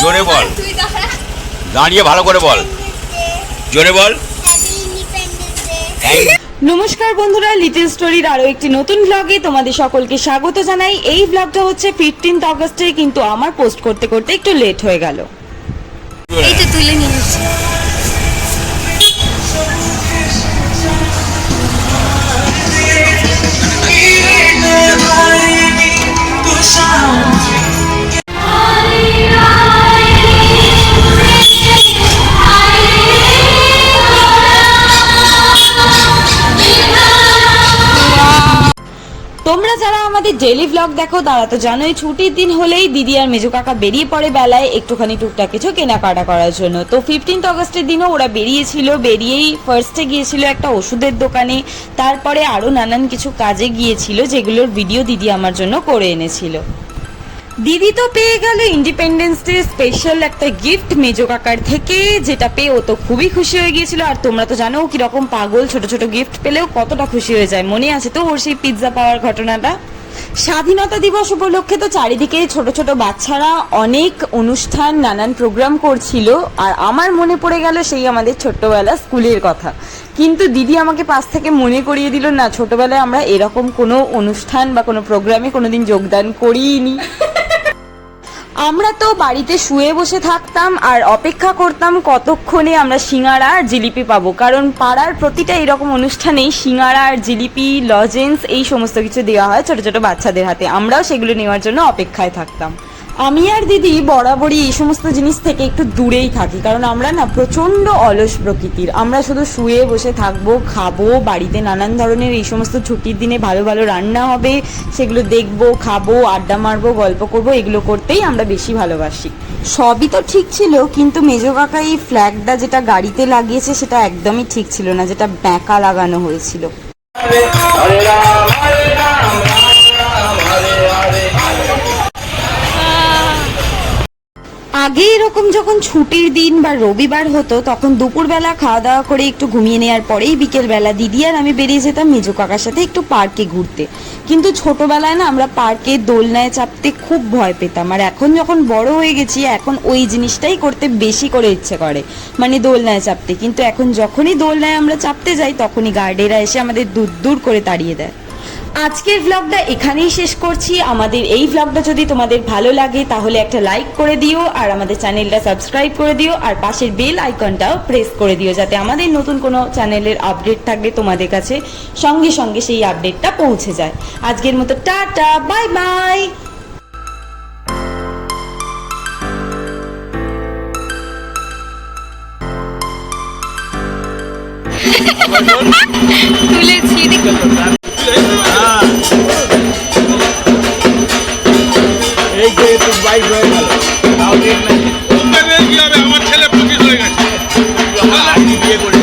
জোরে বল, দাঁড়িয়ে ভালো করে বল, জোরে বল। নমস্কার বন্ধুরা, লিটল স্টোরির আরো একটি নতুন ব্লগে তোমাদের সকলকে স্বাগত জানাই। এই ব্লগটা হচ্ছে 15 আগস্টে, কিন্তু আমার পোস্ট করতে করতে একটু লেট হয়ে গেল। এইটা তুলে নিয়েছি। তোমরা যারা আমাদের ডেইলি ব্লগ দেখো তারা তো জানোই, ছুটির দিন হলেই দিদি আর মেজো কাকা বেরিয়ে পড়ে বেলায় একটুখানি টুকটাক কিছু কেনাকাটা করার জন্য। তো 15 আগস্টের দিনও ওরা বেরিয়েছিল। বেরিয়েই ফার্স্টে গিয়েছিল একটা ওষুধের দোকানে, তারপরে আরও নানান কিছু কাজে গিয়েছিল, যেগুলোর ভিডিও দিদি আমার জন্য করে এনেছিল। দিদি তো পেয়ে গেল ইন্ডিপেন্ডেন্স ডে স্পেশাল একটা গিফট মেজো কাকার থেকে, যেটা পেয়ে ও তো খুবই খুশি হয়ে গিয়েছিল। আর তোমরা তো জানো কিরকম পাগল, ছোট ছোট গিফট পেলেও কতটা খুশি হয়ে যায়। মনে আছে তো ওর সেই পিৎজা পাওয়ার ঘটনাটা? স্বাধীনতা দিবস উপলক্ষে তো চারিদিকে ছোট ছোট বাচ্চারা অনেক অনুষ্ঠান নানান প্রোগ্রাম করছিল, আর আমার মনে পড়ে গেল সেই আমাদের ছোট্টবেলা স্কুলের কথা। কিন্তু দিদি আমাকে পাশ থেকে মনে করিয়ে দিল, না, ছোটবেলায় আমরা এরকম কোনো অনুষ্ঠান বা কোনো প্রোগ্রামে কোনোদিন যোগদান করিনি। আমরা তো বাড়িতে শুয়ে বসে থাকতাম আর অপেক্ষা করতাম কতক্ষণে আমরা সিঙ্গারা আর জিলিপি পাবো, কারণ পাড়ার প্রতিটা এরকম অনুষ্ঠানেই সিঙ্গারা আর জিলিপি, লজেন্স এই সমস্ত কিছু দেওয়া হয় ছোট ছোট বাচ্চাদের হাতে। আমরাও সেগুলো নেওয়ার জন্য অপেক্ষায় থাকতাম। আমি আর দিদি বরাবরই এই সমস্ত জিনিস থেকে একটু দূরেই থাকি, কারণ আমরা না প্রচণ্ড অলস প্রকৃতির। আমরা শুধু শুয়ে বসে থাকবো, খাবো, বাড়িতে নানান ধরনের এই সমস্ত ছুটির দিনে ভালো ভালো রান্না হবে, সেগুলো দেখবো, খাবো, আড্ডা মারবো, গল্প করবো, এগুলো করতেই আমরা বেশি ভালোবাসি। সবই তো ঠিক ছিল, কিন্তু মেজো কাকা এই ফ্ল্যাগটা যেটা গাড়িতে লাগিয়েছে সেটা একদমই ঠিক ছিল না, যেটা ব্যাঁকা লাগানো হয়েছিল। আগে এরকম যখন ছুটির দিন বা রবিবার হতো, তখন দুপুরবেলা খাওয়া দাওয়া করে একটু ঘুমিয়ে নেওয়ার পরেই বিকেলবেলা দিদি আর আমি বেরিয়ে যেতাম মেজো কাকার সাথে একটু পার্কে ঘুরতে। কিন্তু ছোটবেলায় না আমরা পার্কে দোলনায় চাপতে খুব ভয় পেতাম, আর এখন যখন বড় হয়ে গেছি এখন ওই জিনিসটাই করতে বেশি করে ইচ্ছে করে, মানে দোলনায় চাপতে। কিন্তু এখন যখনই দোলনায় আমরা চাপতে যাই তখনই গার্ডেরা এসে আমাদের দূর দূর করে তাড়িয়ে দেয়। আজকের ব্লগটা এখানেই শেষ করছি। আমাদের এই ব্লগটা যদি তোমাদের ভালো লাগে তাহলে একটা লাইক করে দিও, আর আমাদের চ্যানেলটা সাবস্ক্রাইব করে দিও, আর পাশের বেল আইকনটাও প্রেস করে দিও, যাতে আমাদের নতুন কোনো চ্যানেলের আপডেট থাকলে তোমাদের কাছে সঙ্গে সঙ্গে সেই আপডেটটা পৌঁছে যায়। আজকের মতো টাটা, বাই বাই। তুলেছি এই যে একটু বাইক হয়ে গেল, তাও ঠিক নাকি? আমার ছেলে 25 হয়ে গেছে। বিয়ে করে